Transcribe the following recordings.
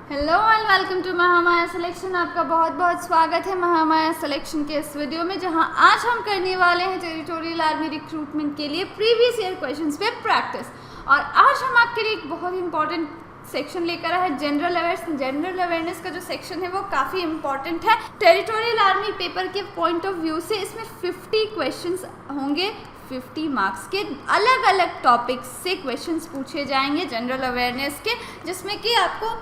Hello and welcome to Mahamaya selection. आपका बहुत बहुत स्वागत है महामाया सिलेक्शन के इस वीडियो में, जहां आज हम करने वाले हैं टेरिटोरियल आर्मी रिक्रूटमेंट के लिए प्रीवियस ईयर क्वेश्चंस पे प्रैक्टिस। और आज हम आपके लिए एक बहुत इंपॉर्टेंट सेक्शन लेकर आए हैं, जनरल अवेयरनेस का जो सेक्शन है वो काफ़ी इंपॉर्टेंट है टेरिटोरियल आर्मी पेपर के पॉइंट ऑफ व्यू से। इसमें 50 क्वेश्चंस होंगे, 50 मार्क्स के अलग अलग टॉपिक्स से क्वेश्चंस पूछे जाएंगे जनरल अवेयरनेस के, जिसमें कि आपको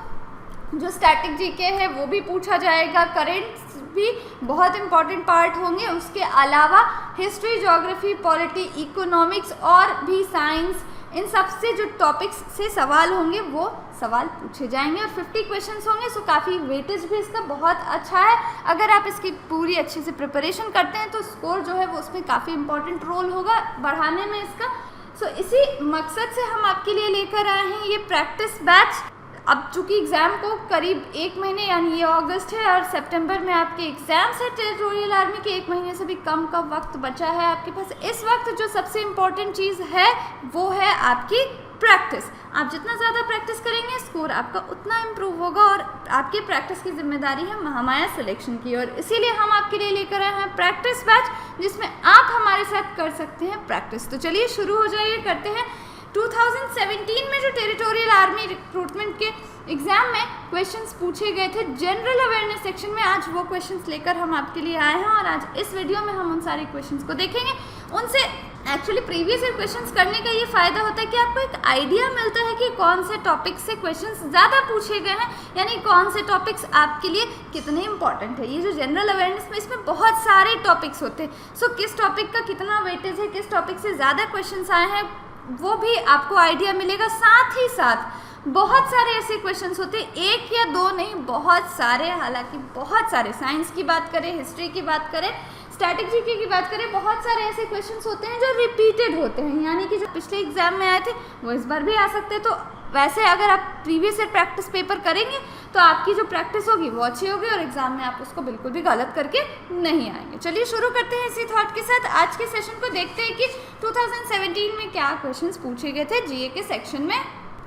जो स्टैटिक जीके है वो भी पूछा जाएगा, करेंट्स भी बहुत इंपॉर्टेंट पार्ट होंगे, उसके अलावा हिस्ट्री, ज्योग्राफी, पॉलिटी, इकोनॉमिक्स और भी साइंस, इन सब से जो टॉपिक्स से सवाल होंगे वो सवाल पूछे जाएंगे और 50 क्वेश्चंस होंगे। सो काफ़ी वेटेज भी इसका बहुत अच्छा है। अगर आप इसकी पूरी अच्छे से प्रिपरेशन करते हैं तो स्कोर जो है वो उसमें काफ़ी इंपॉर्टेंट रोल होगा बढ़ाने में इसका। सो इसी मकसद से हम आपके लिए लेकर आए हैं ये प्रैक्टिस बैच। अब चूँकि एग्ज़ाम को करीब 1 महीने, यानी ये अगस्त है और सितंबर में आपके एग्ज़ाम्स है टेरिटोरियल आर्मी के, 1 महीने से भी कम का वक्त बचा है आपके पास। इस वक्त जो सबसे इम्पॉर्टेंट चीज़ है वो है आपकी प्रैक्टिस। आप जितना ज़्यादा प्रैक्टिस करेंगे स्कोर आपका उतना इम्प्रूव होगा, और आपकी प्रैक्टिस की जिम्मेदारी है महामाया सिलेक्शन की। और इसीलिए हम आपके लिए लेकर आए हैं प्रैक्टिस बैच, जिसमें आप हमारे साथ कर सकते हैं प्रैक्टिस। तो चलिए शुरू हो जाइए, करते हैं। 2017 में जो टेरिटोरियल आर्मी रिक्रूटमेंट के एग्ज़ाम में क्वेश्चंस पूछे गए थे जनरल अवेयरनेस सेक्शन में, आज वो क्वेश्चंस लेकर हम आपके लिए आए हैं और आज इस वीडियो में हम उन सारे क्वेश्चंस को देखेंगे। उनसे एक्चुअली प्रीवियस ईयर क्वेश्चंस करने का ये फ़ायदा होता है कि आपको एक आइडिया मिलता है कि कौन से टॉपिक्स से क्वेश्चंस ज़्यादा पूछे गए हैं, यानी कौन से टॉपिक्स आपके लिए कितने इंपॉर्टेंट है। ये जो जनरल अवेयरनेस में इसमें बहुत सारे टॉपिक्स होते हैं, सो किस टॉपिक का कितना वेटेज है, किस टॉपिक से ज़्यादा क्वेश्चंस आए हैं, वो भी आपको आइडिया मिलेगा। साथ ही साथ बहुत सारे ऐसे क्वेश्चंस होते हैं, एक या दो नहीं, बहुत सारे, हालांकि बहुत सारे, साइंस की बात करें, हिस्ट्री की बात करें, स्टैटिक जीके की बात करें, बहुत सारे ऐसे क्वेश्चंस होते हैं जो रिपीटेड होते हैं, यानी कि जो पिछले एग्जाम में आए थे वो इस बार भी आ सकते हैं। तो वैसे अगर आप प्रीवियस ईयर प्रैक्टिस पेपर करेंगे तो आपकी जो प्रैक्टिस होगी वो अच्छी होगी और एग्जाम में आप उसको बिल्कुल भी गलत करके नहीं आएंगे। चलिए शुरू करते हैं इसी थॉट के साथ आज के सेशन को। देखते हैं कि 2017 में क्या क्वेश्चंस पूछे गए थे जीए के सेक्शन में।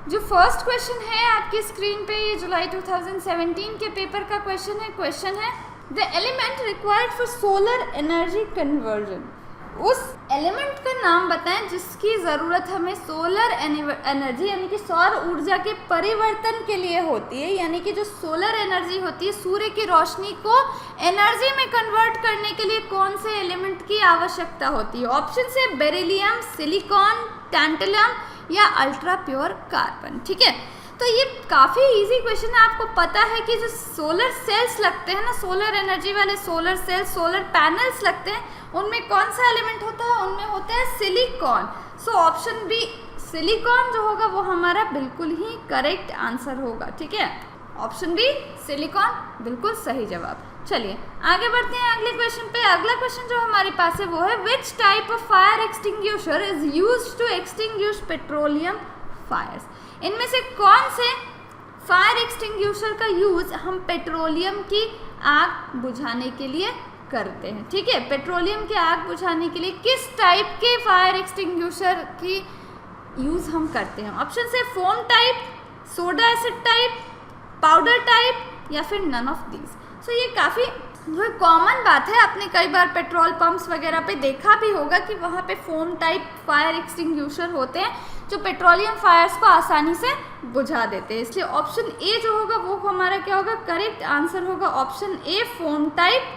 जो फर्स्ट क्वेश्चन है आपकी स्क्रीन पे, ये जुलाई 2017 के पेपर का क्वेश्चन है the element required for solar energy conversion. उस एलिमेंट का नाम बताएं जिसकी ज़रूरत हमें सोलर एनर्जी यानी कि सौर ऊर्जा के परिवर्तन के लिए होती है, यानी कि जो सोलर एनर्जी होती है, सूर्य की रोशनी को एनर्जी में कन्वर्ट करने के लिए कौन से एलिमेंट की आवश्यकता होती है। ऑप्शन है बेरिलियम, सिलिकॉन, टैंटलम या अल्ट्रा प्योर कार्बन। ठीक है, तो ये काफ़ी इजी क्वेश्चन है। आपको पता है कि जो सोलर सेल्स लगते हैं ना, सोलर एनर्जी वाले सोलर सेल्स, सोलर पैनल्स लगते हैं, उनमें कौन सा एलिमेंट होता है, उनमें होता है silicon. So option B silicon जो होगा वो हमारा बिल्कुल ही करेक्ट आंसर होगा। ठीक है, ऑप्शन बी सिलिकॉन बिल्कुल सही जवाब। चलिए आगे बढ़ते हैं अगले क्वेश्चन पे। अगला क्वेश्चन जो हमारे पास है वो है which type of fire extinguisher is used to extinguish petroleum fires. इनमें से कौन से फायर एक्सटिंग्विशर का यूज़ हम पेट्रोलियम की आग बुझाने के लिए करते हैं। ठीक है, पेट्रोलियम की आग बुझाने के लिए किस टाइप के फायर एक्सटिंग्विशर की यूज़ हम करते हैं। ऑप्शन है foam type, soda acid type, powder type या फिर नन ऑफ दीज। सो ये काफ़ी कॉमन बात है, आपने कई बार पेट्रोल पंप्स वगैरह पे देखा भी होगा कि वहाँ पे फोम टाइप फायर एक्सटिंग्विशर होते हैं जो पेट्रोलियम फायर्स को आसानी से बुझा देते हैं। इसलिए ऑप्शन ए जो होगा वो हमारा क्या होगा, करेक्ट आंसर होगा ऑप्शन ए, फोम टाइप।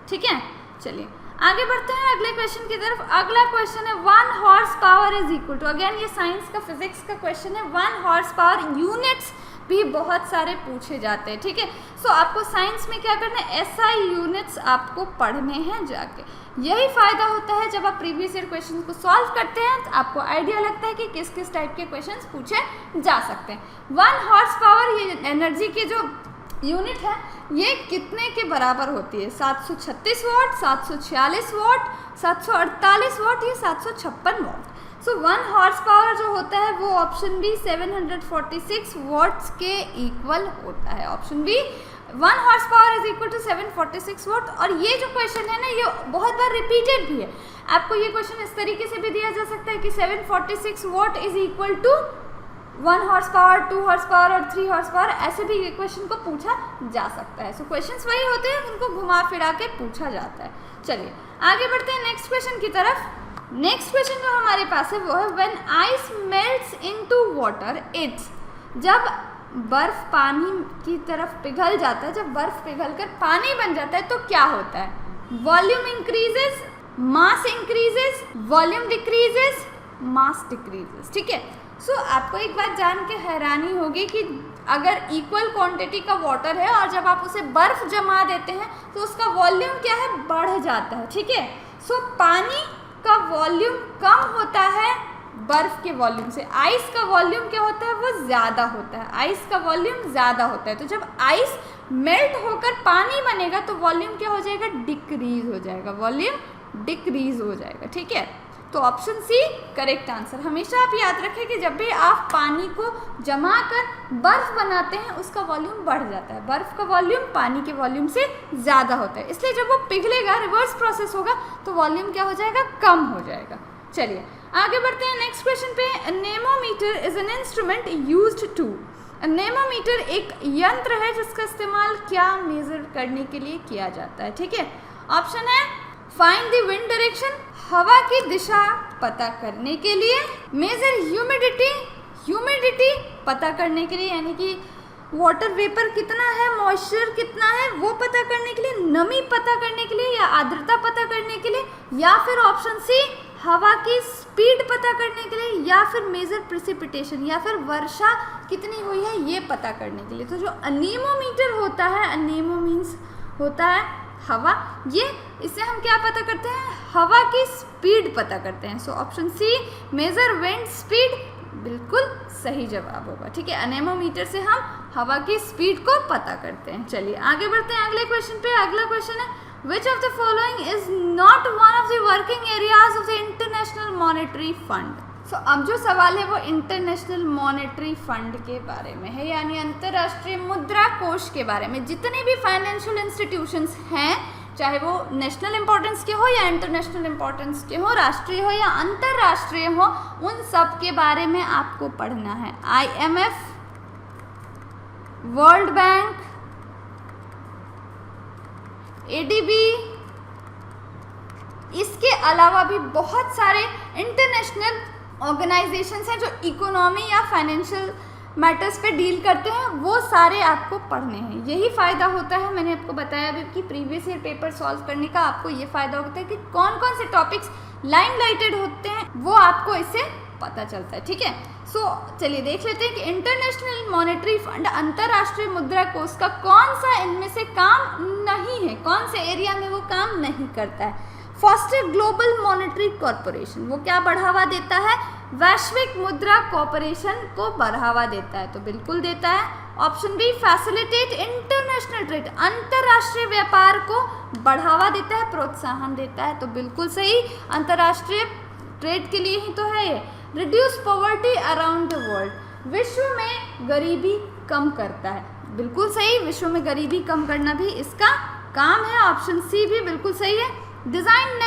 ठीक है, चलिए आगे बढ़ते हैं अगले क्वेश्चन की तरफ। अगला क्वेश्चन है 1 horse power is equal to, again ये साइंस का, फिजिक्स का क्वेश्चन है। 1 हॉर्स पावर यूनिट्स भी बहुत सारे पूछे जाते हैं। ठीक है, सो आपको साइंस में क्या करना है, एसआई यूनिट्स आपको पढ़ने हैं जाके। यही फ़ायदा होता है जब आप प्रीवियस ईयर क्वेश्चन को सॉल्व करते हैं तो आपको आइडिया लगता है कि किस किस टाइप के क्वेश्चंस पूछे जा सकते हैं। 1 हॉर्स पावर ये एनर्जी की जो यूनिट है ये कितने के बराबर होती है, 736 वाट, 746 वाट, 748 वाट या 756 वाट। सो 1 हॉर्स पावर जो होता है वो ऑप्शन बी 746 वाट्स के इक्वल होता है। Option B 1 horse power is equal to 746 watt. और ये जो क्वेश्चन है ना ये बहुत बार रिपीटेड भी है। आपको ये क्वेश्चन इस तरीके से भी दिया जा सकता है कि 746 watt is equal to 1 horse power, 2 horse power और 3 हॉर्स पावर, ऐसे भी ये क्वेश्चन को पूछा जा सकता है। सो क्वेश्चंस वही होते हैं जिनको घुमा फिरा के पूछा जाता है। चलिए आगे बढ़ते हैं नेक्स्ट क्वेश्चन की तरफ। नेक्स्ट क्वेश्चन जो हमारे पास है वो है when ice melts into water it's, जब बर्फ पानी की तरफ पिघल जाता है, जब बर्फ पिघल कर पानी बन जाता है तो क्या होता है? वॉल्यूम इंक्रीजेस, मास इंक्रीजेस, वॉल्यूम डिक्रीजेस, मास डिक्रीजेस। ठीक है, सो आपको एक बात जान के हैरानी होगी कि अगर इक्वल क्वांटिटी का वाटर है और जब आप उसे बर्फ जमा देते हैं तो उसका वॉल्यूम क्या है? बढ़ जाता है। ठीक है, सो पानी का वॉल्यूम कम होता है बर्फ के वॉल्यूम से, आइस का वॉल्यूम क्या होता है? वो ज़्यादा होता है, आइस का वॉल्यूम ज़्यादा होता है। तो जब आइस मेल्ट होकर पानी बनेगा तो वॉल्यूम क्या हो जाएगा? डिक्रीज हो जाएगा, वॉल्यूम डिक्रीज हो जाएगा। ठीक है, तो ऑप्शन सी करेक्ट आंसर। हमेशा आप याद रखें कि जब भी आप पानी को जमा कर बर्फ बनाते हैं उसका वॉल्यूम बढ़ जाता है, बर्फ का वॉल्यूम पानी के वॉल्यूम से ज़्यादा होता है, इसलिए जब वो पिघलेगा रिवर्स प्रोसेस होगा तो वॉल्यूम क्या हो जाएगा? कम हो जाएगा। चलिए आगे बढ़ते हैं नेक्स्ट क्वेश्चन पे। Anemometer is an instrument used to, anemometer एक यंत्र है जिसका इस्तेमाल क्या मेजर करने के लिए किया जाता है? ठीक है, ऑप्शन है फाइंड द विंड डायरेक्शन, हवा की दिशा पता करने के लिए, मेजर ह्यूमिडिटी, ह्यूमिडिटी पता करने के लिए यानी कि वाटर वेपर कितना है, मॉइस्चर कितना है वो पता करने के लिए, नमी पता करने के लिए या आर्द्रता पता करने के लिए, या फिर ऑप्शन सी हवा की स्पीड पता करने के लिए, या फिर मेजर प्रेसिपिटेशन या फिर वर्षा कितनी हुई है ये पता करने के लिए। तो जो अनेमोमीटर होता है, अनेमो मीन्स होता है हवा, ये इससे हम क्या पता करते हैं? हवा की स्पीड पता करते हैं। So option C measure wind speed बिल्कुल सही जवाब होगा। ठीक है, अनेमोमीटर से हम हवा की स्पीड को पता करते हैं। चलिए आगे बढ़ते हैं अगले क्वेश्चन पे। अगला क्वेश्चन है Which of the following is not one of the working areas of the International Monetary Fund? So, अब जो सवाल है वो इंटरनेशनल मॉनेटरी फंड के बारे में है, यानी अंतर्राष्ट्रीय मुद्रा कोष के बारे में। जितने भी फाइनेंशियल इंस्टीट्यूशंस हैं, चाहे वो नेशनल इंपॉर्टेंस के हो या इंटरनेशनल इंपॉर्टेंस के हो, राष्ट्रीय हो या अंतर्राष्ट्रीय हो, उन सब के बारे में आपको पढ़ना है। IMF, वर्ल्ड बैंक, ADB, इसके अलावा भी बहुत सारे इंटरनेशनल ऑर्गेनाइजेशंस हैं जो इकोनॉमी या फाइनेंशियल मैटर्स पे डील करते हैं, वो सारे आपको पढ़ने हैं। यही फ़ायदा होता है, मैंने आपको बताया अभी कि प्रीवियस ईयर पेपर सॉल्व करने का आपको ये फ़ायदा होता है कि कौन कौन से टॉपिक्स लाइन लाइटेड होते हैं वो आपको इससे पता चलता है। ठीक है, सो चलिए देख लेते हैं कि इंटरनेशनल मॉनेटरी फंड, अंतर्राष्ट्रीय मुद्रा कोष का कौन सा इनमें से काम नहीं है, कौन से एरिया में वो काम नहीं करता है। फॉस्टर ग्लोबल मॉनेटरी कॉरपोरेशन, वो क्या बढ़ावा देता है? वैश्विक मुद्रा कॉरपोरेशन को बढ़ावा देता है, तो बिल्कुल देता है। Option B facilitate international trade, अंतर्राष्ट्रीय व्यापार को बढ़ावा देता है, प्रोत्साहन देता है, तो बिल्कुल सही, अंतर्राष्ट्रीय ट्रेड के लिए ही तो है ये। Reduce poverty around the world, विश्व में गरीबी कम करता है, बिल्कुल सही, विश्व में गरीबी कम करना भी इसका काम है, ऑप्शन सी भी बिल्कुल सही है। Design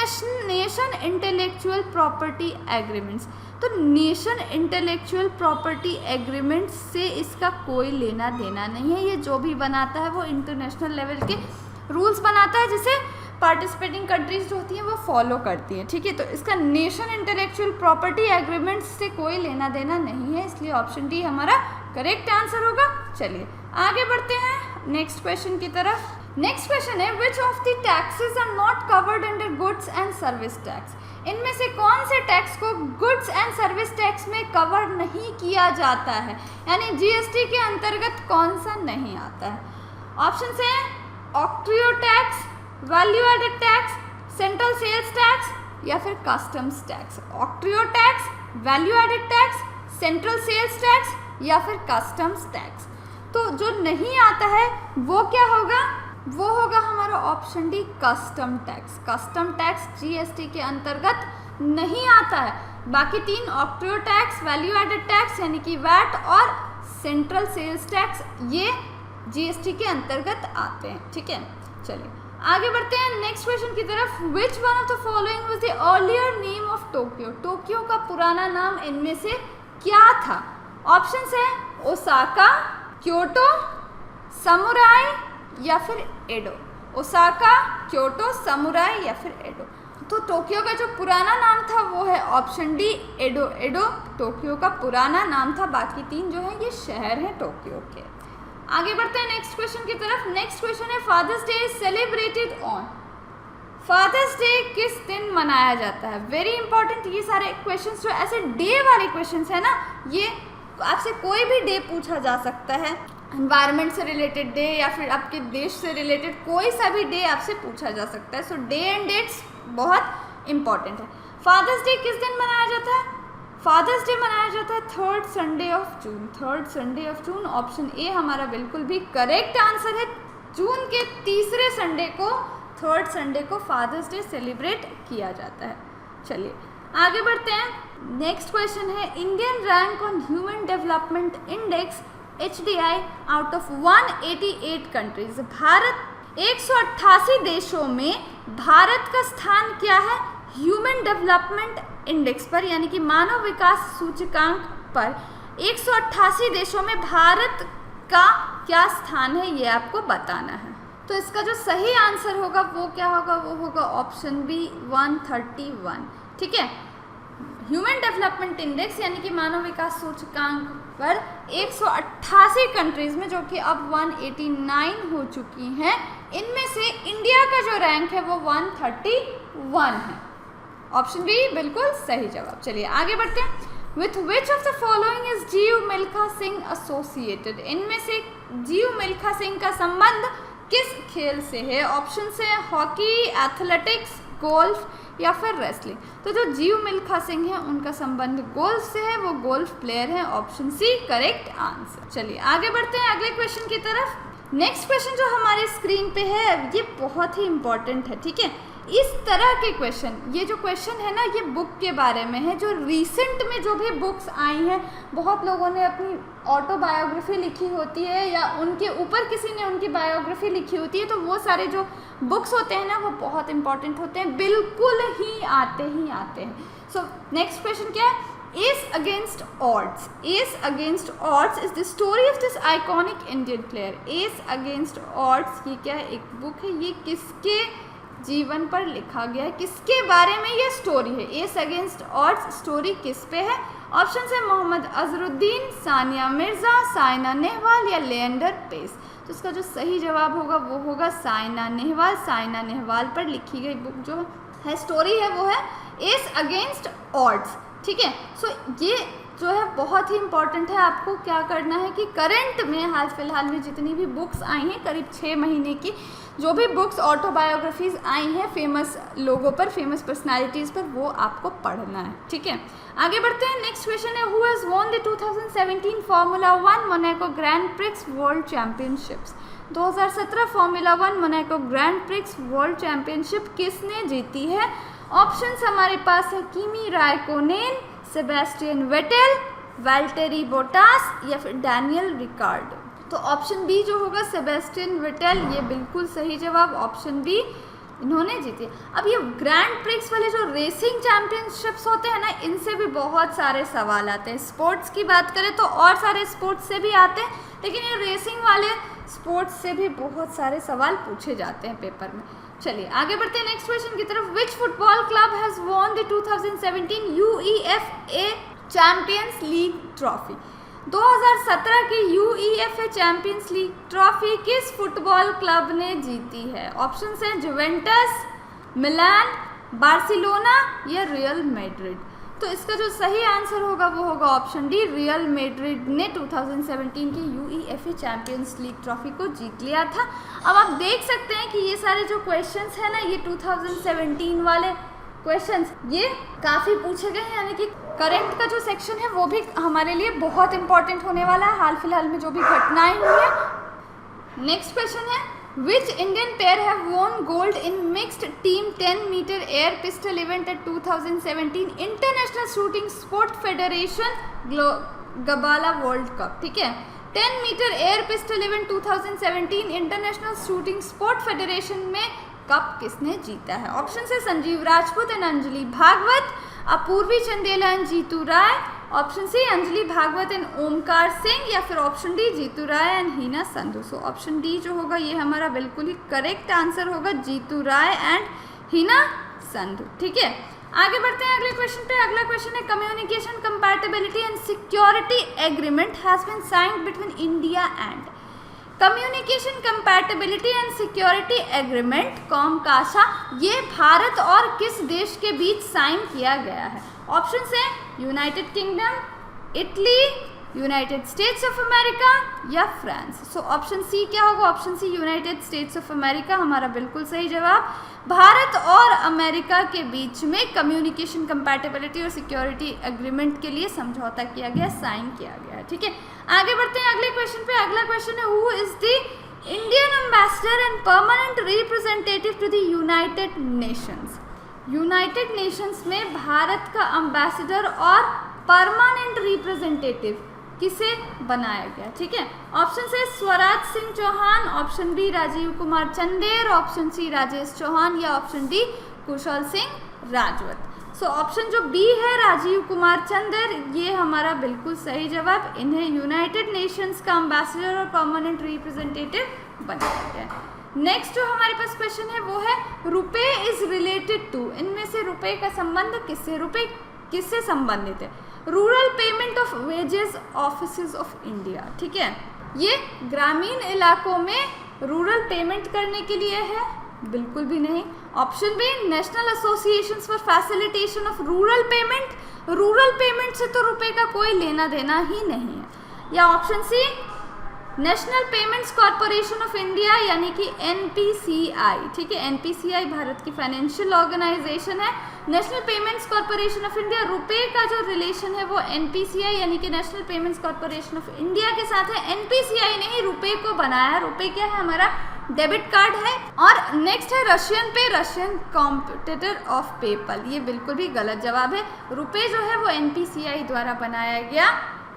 nation intellectual property agreements, तो नेशन इंटेलेक्चुअल प्रॉपर्टी एग्रीमेंट्स से इसका कोई लेना देना नहीं है, ये जो भी बनाता है वो इंटरनेशनल लेवल के रूल्स बनाता है जिसे पार्टिसिपेटिंग कंट्रीज जो होती हैं वो फॉलो करती हैं। ठीक है, तो इसका नेशन इंटेलेक्चुअल प्रॉपर्टी एग्रीमेंट्स से कोई लेना देना नहीं है, इसलिए ऑप्शन डी हमारा करेक्ट आंसर होगा। चलिए आगे बढ़ते हैं नेक्स्ट क्वेश्चन की तरफ। नेक्स्ट क्वेश्चन है which of the taxes are not covered under goods and service tax, इनमें से कौन से टैक्स को गुड्स एंड सर्विस टैक्स में कवर नहीं किया जाता है, यानी GST के अंतर्गत कौन सा नहीं आता है। ऑप्शन है octroi tax, value added tax, central sales tax या फिर customs tax. Octroi tax, value added tax, central sales tax या फिर कस्टम्स टैक्स। तो जो नहीं आता है वो क्या होगा? वो होगा हमारा option D custom tax. Custom tax GST के अंतर्गत नहीं आता है। बाकी तीन ऑक्ट्रियो टैक्स, वैल्यू एडेड टैक्स यानी कि वैट और सेंट्रल सेल्स टैक्स ये GST के अंतर्गत आते हैं। ठीक है, चलिए आगे बढ़ते हैं नेक्स्ट क्वेश्चन की तरफ। Which one of the following was the earlier name of Tokyo, Tokyo का पुराना नाम इनमें से क्या था? ऑप्शंस है ओसाका, क्योटो, समुराई या फिर एडो। ओसाका, क्योटो, समुराई या फिर एडो। तो टोक्यो का जो पुराना नाम था वो है ऑप्शन डी एडो। एडो टोक्यो का पुराना नाम था, बाकी 3 जो है ये शहर हैं टोक्यो के। आगे बढ़ते हैं नेक्स्ट क्वेश्चन की तरफ। नेक्स्ट क्वेश्चन है Father's Day is celebrated on. Father's Day किस दिन मनाया जाता है? Very important. ये सारे क्वेश्चंस जो ऐसे डे वाले क्वेश्चंस है ना, ये आपसे कोई भी डे पूछा जा सकता है, एनवायरनमेंट से रिलेटेड डे या फिर आपके देश से रिलेटेड कोई सा भी डे आपसे पूछा जा सकता है। सो डे एंड डेट्स बहुत इंपॉर्टेंट है। फादर्स डे किस दिन मनाया जाता है? फादर्स डे मनाया जाता है 3rd Sunday of June. 3rd Sunday of June, option A हमारा बिल्कुल भी करेक्ट आंसर है। जून के तीसरे संडे को, 3rd संडे को फादर्स डे सेलिब्रेट किया जाता है। चलिए आगे बढ़ते हैं। नेक्स्ट क्वेश्चन है Indian rank on human development index HDI out of 188 countries. Bharat 188 देशों में भारत का स्थान क्या है ह्यूमन डेवलपमेंट इंडेक्स पर, यानी कि मानव विकास सूचकांक पर 188 देशों में भारत का क्या स्थान है, ये आपको बताना है। तो इसका जो सही आंसर होगा वो क्या होगा? वो होगा ऑप्शन बी 131। ठीक है, ह्यूमन डेवलपमेंट इंडेक्स यानी कि मानव विकास सूचकांक पर 188 कंट्रीज में, जो कि अब 189 हो चुकी हैं, इनमें से इंडिया का जो रैंक है वो 131 है। ऑप्शन बी बिल्कुल सही जवाब। चलिए आगे बढ़ते हैं। With which of the following is जीव मिल्खा सिंह एसोसिएटेड। इनमें से जीव मिल्खा सिंह का संबंध किस खेल से है? ऑप्शन से हॉकी, एथलेटिक्स, गोल्फ या फिर रेसलिंग। तो जो जीव मिल्खा सिंह है उनका संबंध गोल्फ से है, वो गोल्फ प्लेयर है। Option C correct answer. चलिए आगे बढ़ते हैं अगले क्वेश्चन की तरफ। नेक्स्ट क्वेश्चन जो हमारे स्क्रीन पे है ये बहुत ही इंपॉर्टेंट है। ठीक है, इस तरह के क्वेश्चन, ये जो क्वेश्चन है ना, ये बुक के बारे में है। जो रिसेंट में जो भी बुक्स आई हैं, बहुत लोगों ने अपनी ऑटोबायोग्राफी लिखी होती है या उनके ऊपर किसी ने उनकी बायोग्राफी लिखी होती है, तो वो सारे जो बुक्स होते हैं ना वो बहुत इंपॉर्टेंट होते हैं, बिल्कुल ही आते हैं। सो नेक्स्ट क्वेश्चन क्या है? S against odds. S against odds is the story of this iconic Indian player. S against odds ये क्या है? एक बुक है। ये किसके जीवन पर लिखा गया है, किसके बारे में ये स्टोरी है? एस अगेंस्ट ऑड्स स्टोरी किस पे है? ऑप्शन है मोहम्मद अजहरुद्दीन, सानिया मिर्जा, साइना नेहवाल या लिएंडर पेस। तो इसका जो सही जवाब होगा वो होगा साइना नेहवाल। साइना नेहवाल पर लिखी गई बुक जो है, स्टोरी है, वो है एस अगेंस्ट ऑड्स। ठीक है, सो ये जो है बहुत ही इंपॉर्टेंट है। आपको क्या करना है कि करंट में हाल फिलहाल में जितनी भी बुक्स आई हैं, करीब 6 महीने की जो भी बुक्स ऑटोबायोग्राफीज आई हैं फेमस लोगों पर, फेमस पर्सनालिटीज़ पर, वो आपको पढ़ना है। ठीक है, आगे बढ़ते हैं। नेक्स्ट क्वेश्चन है who has won the 2017 formula 1 Monaco grand prix world championships. 2017 formula 1 Monaco grand prix world championship किसने जीती है? ऑप्शंस हमारे पास है किमी रायकोनेन, सेबेस्टियन वेटेल, वैल्टेरी बोटास या फिर डैनियल रिकार्डो। तो ऑप्शन बी जो होगा सेबेस्टियन वेटेल, ये बिल्कुल सही जवाब। ऑप्शन बी इन्होंने जीती। अब ये ग्रैंड प्रिक्स वाले जो रेसिंग चैम्पियनशिप्स होते हैं ना, इनसे भी बहुत सारे सवाल आते हैं। स्पोर्ट्स की बात करें तो और सारे स्पोर्ट्स से भी आते हैं, लेकिन ये रेसिंग वाले स्पोर्ट्स से भी बहुत सारे सवाल पूछे जाते हैं पेपर में। चलिए आगे बढ़ते हैं नेक्स्ट क्वेश्चन की तरफ। Which football club has won the 2017 UEFA Champions League trophy. 2017 की UEFA चैम्पियंस लीग ट्रॉफी किस फुटबॉल क्लब ने जीती है? ऑप्शन हैं जुवेंटस, मिलान, बार्सिलोना या रियल मैड्रिड। तो इसका जो सही आंसर होगा वो होगा ऑप्शन डी, रियल मैड्रिड ने 2017 की UEFA चैम्पियंस लीग ट्रॉफी को जीत लिया था। अब आप देख सकते हैं कि ये सारे जो क्वेश्चंस हैं ना, ये 2017 वाले क्वेश्चंस ये काफ़ी पूछे गए हैं, यानी कि करंट का जो सेक्शन है वो भी हमारे लिए बहुत इंपॉर्टेंट होने वाला है, हाल फिलहाल में जो भी घटनाएं हुई हैं। नेक्स्ट क्वेश्चन है which Indian pair have won gold in mixed team 10 metre air pistol event at 2017 International Shooting Sport Federation Gabala World Cup. ठीक है, 10 metre air pistol event 2017 International Shooting Sport Federation में cup किसने जीता है? Option है Sanjeev Rajput and Anjali Bhagwat, Apurvi Chandela and Jitu Rai, option C Anjali Bhagwat and Omkar Singh, या फिर option D Jitu Rai and Hina Sandhu. So option D जो होगा ये हमारा बिल्कुल ही करेक्ट आंसर होगा, जीतू राय एंड हीना संधू। ठीक है, आगे बढ़ते हैं अगले क्वेश्चन पे। अगला क्वेश्चन है communication compatibility and security agreement has been signed between India and. Communication compatibility and security agreement COMCASA ये भारत और किस देश के बीच साइन किया गया है? ऑप्शन है United Kingdom, Italy, United States of America या फ्रांस। सो ऑप्शन सी क्या होगा? Option C United States of America हमारा बिल्कुल सही जवाब। भारत और अमेरिका के बीच में कम्युनिकेशन कंपैटिबिलिटी और सिक्योरिटी एग्रीमेंट के लिए समझौता किया गया, साइन किया गया। ठीक है, आगे बढ़ते हैं अगले क्वेश्चन पे। अगला क्वेश्चन है who is the Indian ambassador and permanent representative to the United Nations. United Nations में भारत का एम्बेसडर और परमानेंट रिप्रेजेंटेटिव किसे बनाया गया? ठीक है, ऑप्शन से Swaraj Singh Chauhan, option B Rajiv Kumar Chander, option C Rajesh Chauhan या option D Kushal Singh Rajawat. So option जो बी है राजीव कुमार चंदेर ये हमारा बिल्कुल सही जवाब। इन्हें यूनाइटेड नेशंस का एम्बेसडर और परमानेंट रिप्रेजेंटेटिव बनाया गया। नेक्स्ट जो हमारे पास क्वेश्चन है वो है रुपए इज रिलेटेड टू। इनमें से रुपए का संबंध किससे? रुपए किससे संबंधित है? Rural payment of wages offices of India. ठीक है, ये ग्रामीण इलाकों में रूरल पेमेंट करने के लिए है? बिल्कुल भी नहीं। Option B national association for facilitation of rural payment. Rural payment से तो रुपए का कोई लेना देना ही नहीं है। या option C national payments corporation of India यानी कि एनपीसीआई। ठीक है, एनपीसीआई भारत की फाइनेंशियल ऑर्गेनाइजेशन है। National payments corporation of India रुपए का जो रिलेशन है वो एनपीसीआई यानी कि national payments corporation of India के साथ है। एनपीसीआई ने ही रुपए को बनाया। रुपए क्या है? हमारा डेबिट कार्ड है। और नेक्स्ट है रशियन पे, रशियन कॉम्पिटिटर ऑफ पेपल। ये बिल्कुल भी गलत जवाब है। रुपए जो है वो एनपीसीआई द्वारा बनाया गया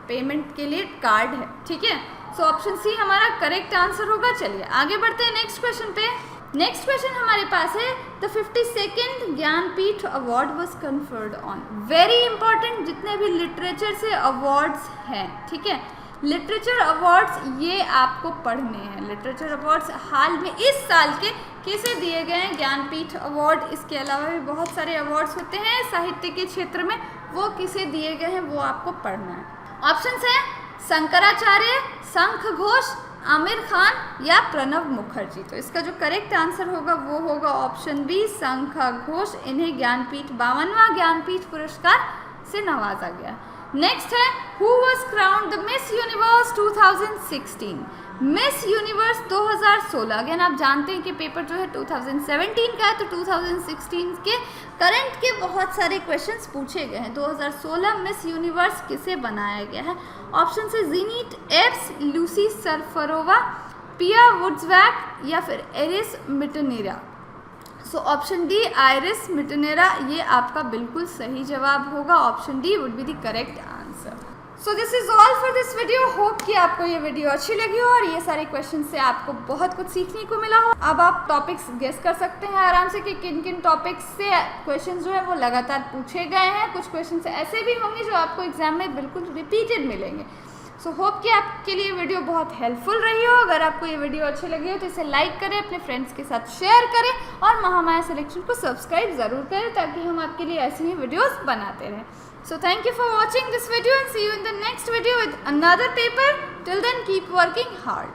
पेमेंट के लिए कार्ड है। ठीक है, सो ऑप्शन सी हमारा करेक्ट आंसर होगा। चलिए आगे बढ़ते हैं नेक्स्ट क्वेश्चन पे। नेक्स्ट क्वेश्चन हमारे पास है the 52nd Jnanpith award was conferred on. Very important, जितने भी लिटरेचर से अवार्ड्स हैं, ठीक है, लिटरेचर अवार्ड्स ये आपको पढ़ने हैं। लिटरेचर अवार्ड्स हाल में इस साल के किसे दिए गए हैं? ज्ञानपीठ अवार्ड। इसके अलावा भी बहुत सारे अवार्ड्स होते हैं साहित्य के क्षेत्र में, वो किसे दिए गए हैं वो आपको पढ़ना है। ऑप्शन है शंकराचार्य, शंख घोष, आमिर खान या प्रणब मुखर्जी। तो इसका जो करेक्ट आंसर होगा वो होगा ऑप्शन बी शंख घोष। इन्हें ज्ञानपीठ 52वां ज्ञानपीठ पुरस्कार से नवाजा गया। नेक्स्ट है who was crowned the miss universe 2016। Miss universe 2016। Again आप जानते हैं कि पेपर जो है 2017 का है, तो 2016 के करंट के बहुत सारे क्वेश्चंस पूछे गए हैं। 2016 मिस यूनिवर्स किसे बनाया गया है? ऑप्शन से जीनिट एप्स, लूसी सरफरोवा, पिया वुड्सवैक या फिर Iris Mittenaere. So option D Iris Mittenaere ये आपका बिल्कुल सही जवाब होगा। Option D would be the correct answer. So this is all for this video. Hope कि आपको ये वीडियो अच्छी लगी हो और ये सारे क्वेश्चन से आपको बहुत कुछ सीखने को मिला हो। अब आप टॉपिक्स गेस कर सकते हैं आराम से कि किन किन टॉपिक्स से क्वेश्चन जो है वो लगातार पूछे गए हैं। कुछ क्वेश्चन ऐसे भी होंगे जो आपको एग्जाम में बिल्कुल रिपीटेड मिलेंगे। सो होप कि आपके लिए वीडियो बहुत हेल्पफुल रही हो। अगर आपको ये वीडियो अच्छी लगी हो तो इसे लाइक करें, अपने फ्रेंड्स के साथ शेयर करें और महामाया सिलेक्शन को सब्सक्राइब ज़रूर करें ताकि हम आपके लिए ऐसी ही वीडियोस बनाते रहें। So thank you for watching this video and see you in the next video with another paper. Till then keep working hard.